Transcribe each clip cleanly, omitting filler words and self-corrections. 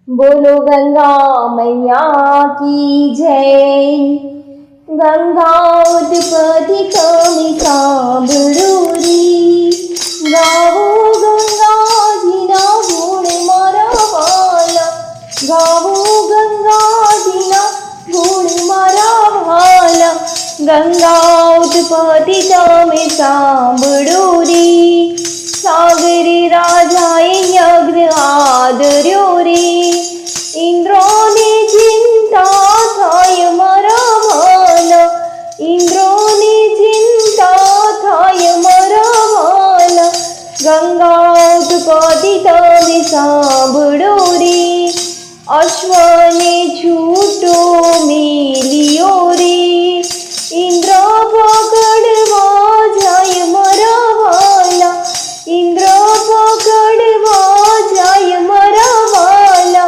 बोलो गंगा मैया की जय। गंगा उत्पत्ति कमी सांभळूरी, गावो गंगा जीना गुण मारा वाला, गावो गंगा जीना गुण मारा वाला। गंगा उत्पत्ति कमी सांभळूरी, सागरी राजाए यज्ञ आदर्यो रे, इंद्रोने चिंता थाय मारा वाला, इंद्रोने चिंता थाय मारा वाला। गंगा उत्पत्ति तमे सांभळो रे, अश्वने छूटो मेलियो रे, इंद्र पकड़वा जाय मारा वाला, इंद्र पकड़वा जाय मारा वाला।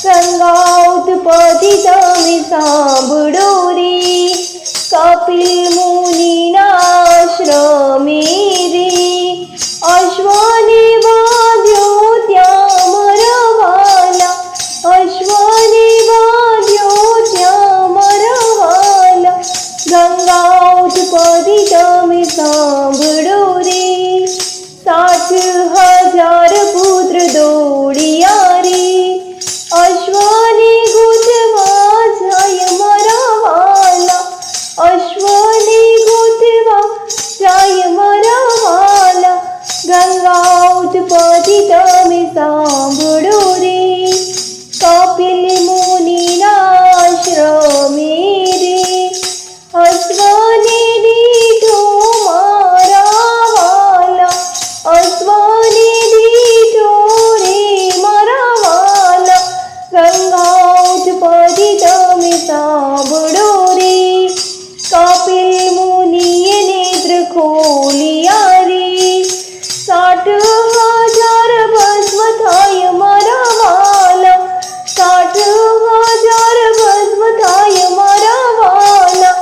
गंगा उत्पत्ति तमे सांभळो रे, कपिल मुनिना आश्रमे रे, अश्वने बांध्यो त्या मारा वाला, अश्वने बांध्यो त्या मारा वाला। गंगा उत्पत्ति तमे सांभळो रे, 60,000 पुत्र दौड़िया रे, अश्वने गुथवा जाय मारा वाला, अश्वने गुथवा जाय मारा वाला। गंगा उत्पत्ति तमे सांभळो रे, कपिल मुनिना आश्रमे रे, अश्वने दीठो मारा वाला, अश्वने दीठो रे मारा वाला। गंगा उत्पत्ति तमे सांभळो रे, कपिल मुनिए नेत्र खोलिया रे, 60,000 भस्म थाय मारा वाला, 60,000 भस्म थाय मारा वाला।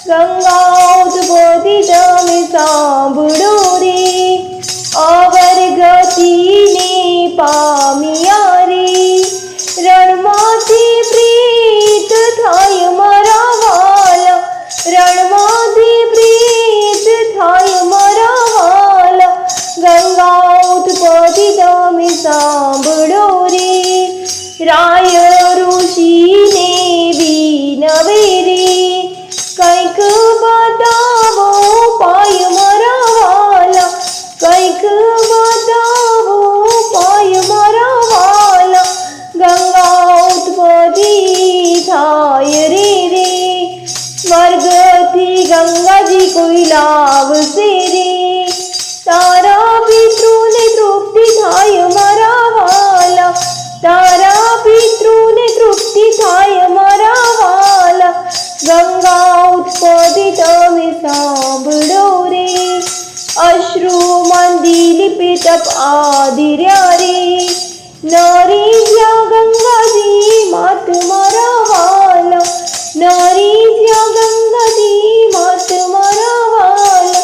गंगा उत्पत्ति तमे सांभळो रे, अवर गतिने पामिया रे, रणमाथी प्रीत थाय मारा वाला, रणमाथी प्रीत थाय मारा वाला। गंगा उत्पत्ति तमे सांभळो रे, राय ऋषीने विनवे रे, कैक बतावो पाय मारा वाला, कैक बतावो पाय मारा वाला। गंगा उत्पत्ति थाय रे, स्वर्ग थी गंगाजी कोई लाभ से रे, तारा पितृने तृप्ति थाय मारा वाला, तारा पितृने तृप्ति थाय मारा वाला। गंगा उत्पत्ति तमे सांभळो रे, अश्रु मंदिर पे तप आदिर्या रे, नारी ज्या गंगाजी मात मारा वाला, नारी ज्या गंगाजी मात मारा वाला।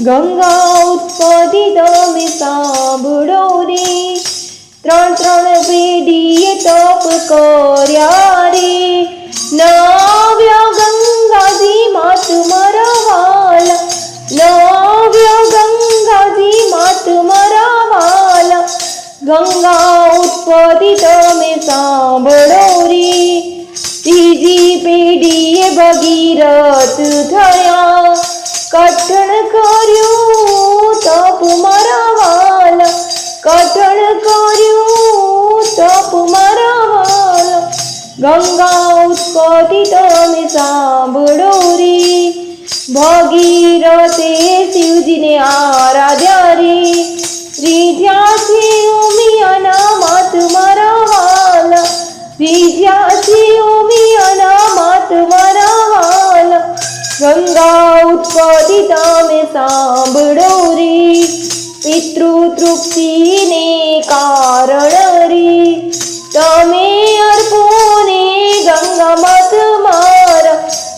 गंगा उत्पत्ति तमे सांभळो रे, 3 पेढ़ीए तप कर्या रे, नाव्या गंगाजी मात मारा वाला, नाव्या गंगाजी मात मारा वाला। गंगा उत्पत्ति तमे सांभळो रे, 3जी पेढ़ीए भगीरथ थया, कठण कर्यो तप मारा वाला, कठण कर्यो तप मारा वाला। गंगा उत्पत्ति तमे सांभळो रे, भगीरथे शिवजीने आराध्या रे, रिझ्याची उमियाना मात मारा वाला, रिझ्याची उमियाना मात मारा वाला। गंगा उत्पत्ति तमे सांभळो रे, पितृतृप्तिने कारण रे, तमे अर्पो ने गंगा मात मारा,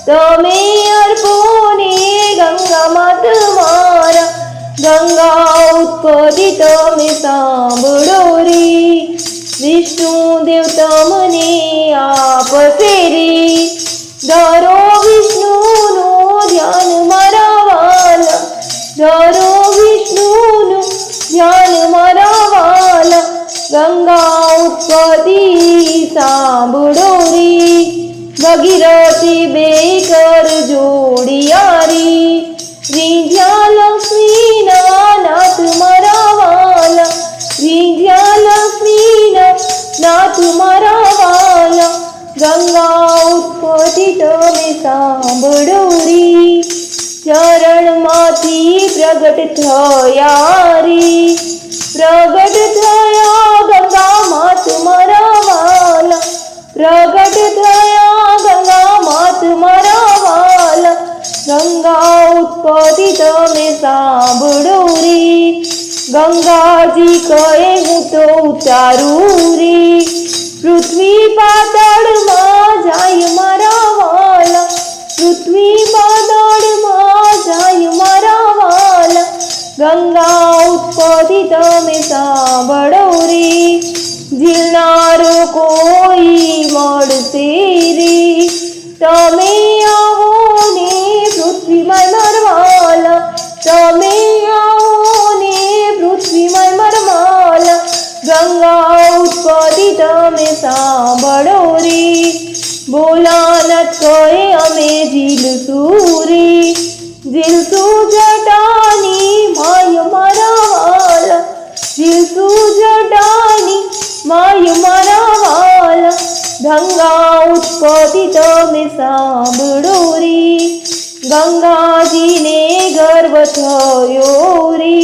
तमे अर्पो ने गंगा मात मारा। गंगा उत्पत्ति तमे सांभळो रे, विष्णु દેવ તમને આપશે રે ધરો વિષ્ણુનું ધ્યાન મારા વાલા ધરો વિષ્ણુનું ધ્યાન મારા વાલા ગંગા ઉત્પત્તિ સાંભળો રે ભગીરથી બે કર જોડિયારી રીંધ્યા લક્ષ્મીના નાથ મારા વાલા રીંધ્યા લક્ષ્મીના નાથ મારા વાલા ગંગા ઉત્પત્તિ તમે સાંભળો રે ચરણમાંથી પ્રગટ થયા રે પ્રગટ થયા ગંગા માત મારા વાલા પ્રગટ થયા ગંગા માત મારા વાલા ગંગા ઉત્પત્તિ તમે સાંભળો રે ગંગાજી કહે હું તો ઉતારું રે પૃથ્વી પાતાળમાં જાય મારા વાલા પૃથ્વી પાતાળમાં જાય મારા વાલા ગંગા ઉત્પત્તિ તમે સાંભળો રે ઝીલનારો કોઈ મળશે રે તમે આવો ને પૃથ્વીમાં મરવાલા તમે આવો ને પૃથ્વીમાં મરવાલા ગંગા ઉત્પત્તિ તમે સાંભળો રે ભોલાનાથ કહે અમે ઝીલશું રે ઝીલશું જટાની માય મારા વાલા ઝીલશું જટાની માય મારા વાલા ગંગા ઉત્પત્તિ તમે સાંભળો રે ગંગાજીને ગર્વ થયો રે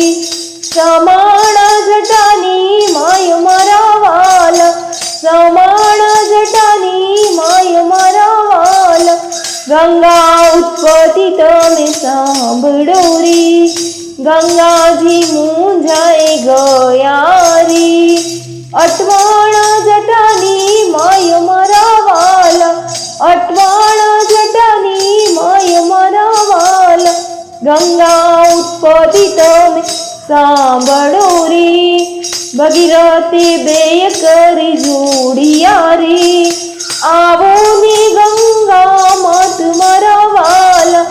સમાણા જટાની માય મારા વાલા સમાણા જટાની માય મારા વાલા ગંગા ઉત્પત્તિ તમે સાંભળો રે ગંગાજી મૂંઝાઈ ગયા રે અટવાણા જટાની માય મારા વાલા અટવાણા જટાની માય મારા વાલા ગંગા ઉત્પત્તિ તમે સાંભળો રે ભગીરથે બે કરી જોડિયા રે આવો ને ગંગા માત મારા વાલા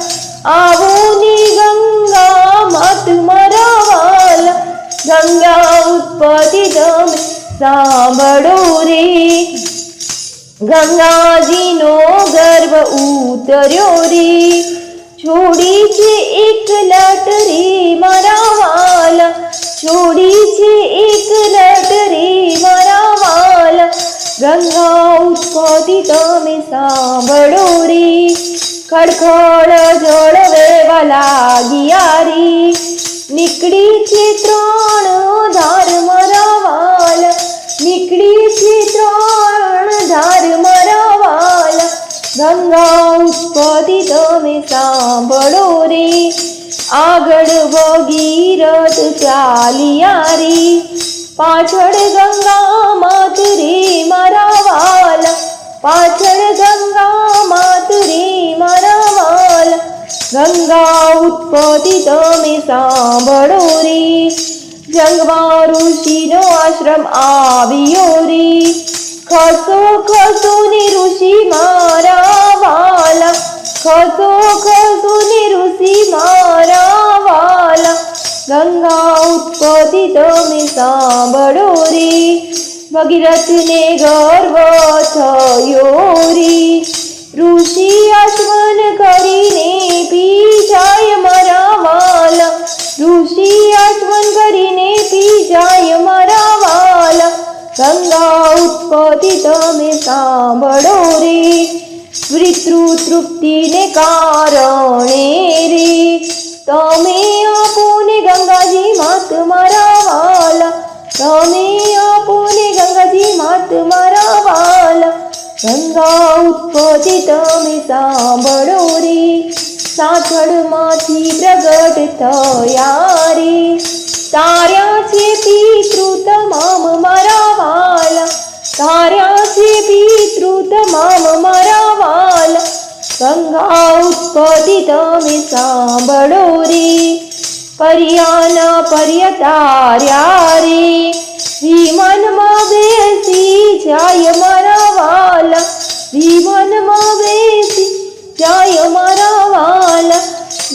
આવો ને ગંગા માત મારા વાલા ગંગા ઉત્પત્તિ તમે સાંભળો રે ગંગાજીનો ગર્વ ઉતર્યો રે છોડી છે એક લટ રે મારા વાલા છોડી છે એક લટ રે મારા વાલા ગંગા ઉત્પત્તિ તમે સાંભળો રે ખડખડ જળ વહેવા લાગ્યા રે નીકળી છે ત્રણ ધાર મારા વાલા નીકળી છે ત્રણ ધાર મારા વાલા ગંગા ઉત્પત્તિ તમે સાંભળો રે આગળ ભગીરથ ચાલ્યા રે પાછળ ગંગા માત રે મારા વાલા પાછળ ગંગા માત રે મારા વાલા ગંગા ઉત્પત્તિ તમે સાંભળો રે જંગમા ઋષિનો આશ્રમ આવ્યો રે ખસો ખસો ને ઋષિ મારા વાલા ખસો ખસો ને ઋષિ મારા વાલા ગંગા ઉત્પત્તિ તમે સાંભળો રે ભગીરથને ગર્વ થયો રે ઋષિ આચમન કરીને પી જાય મારા વાલા ઋષિ આચમન કરીને પી જાય મારા વાલા ગંગા ઉત્પત્તિ તમે સાંભળો રે વિતૃ તૃપ્તિને કારણે રે તમે આપો ને ગંગાજી માત મારા વાલા તમે આપો ને ગંગાજી માત મારા વાલા ગંગા ઉત્પત્તિ તમે સાંભળો રે સાથળમાંથી પ્રગટ થયા રે તાર્યા છે પિતૃ તમામ મારા વાલા તાર્યા છે પિતૃ તમામ મારા વાલા ગંગા ઉત્પત્તિ તમે સાંભળો રે પર્યાના પર્ય તાર્યા રે વિમાનમાં બેસી જાય મારા વાલા, વિમાનમાં બેસી જાય મારા વાલા,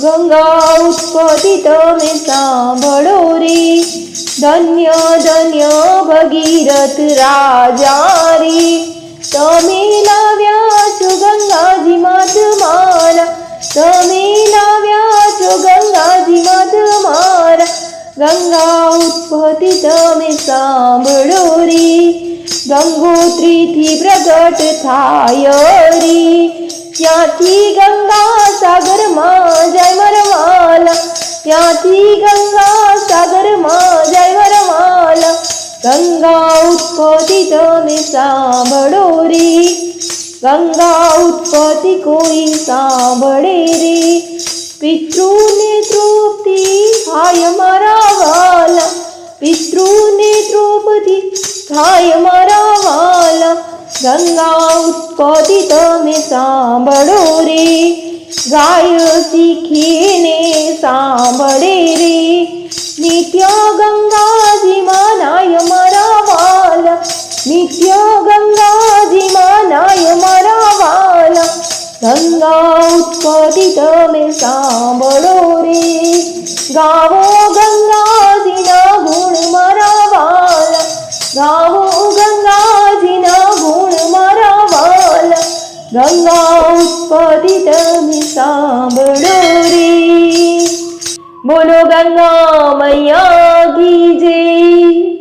ગંગા ઉત્પત્તિ તમે સાંભળો રે, ધન્ય ધન્ય ભગીરથ રાજા રે, તમે લાવ્યા છો ગંગાજી માત મારા, તમે લાવ્યા છો ગંગાજી માત મારા, ગંગા ઉત્પત્તિ તમે સાંભળો રે, ગંગોત્રીથી પ્રગટ થાય રે, ત્યાંથી ગંગા સાગરમાં જાય વરમાલા, ત્યાંથી ગંગા સાગરમાં જાય વરમાલા, ગંગા ઉત્પત્તિ તમે સાંભળો રે, ગંગા ઉત્પત્તિ કોઈ સાંભળે રે, પિતૃને તૃપ્તિ થાય મારા વાલા, પિતૃને તૃપ્તિ થાય મારા વાલા, ગંગા ઉત્પત્તિ તમે સાંભળો રે, ગાય શીખીને સાંભળે રે, નિત્ય ગંગાજીમાં નાય મારા વાલા, નિત્ય ગંગાજીમાં નાય મારા વાલા, ગંગા ઉત્પત્તિ તમે સાંભળો રે, ગાવો ગંગાજીના ગુણ મારા વાલા, ગાવો ગંગાજીના ગુણ મારા વાલા, ગંગા ઉત્પત્તિ તમે સાંભળો રે, બોલો ગંગા મૈયા કી જય.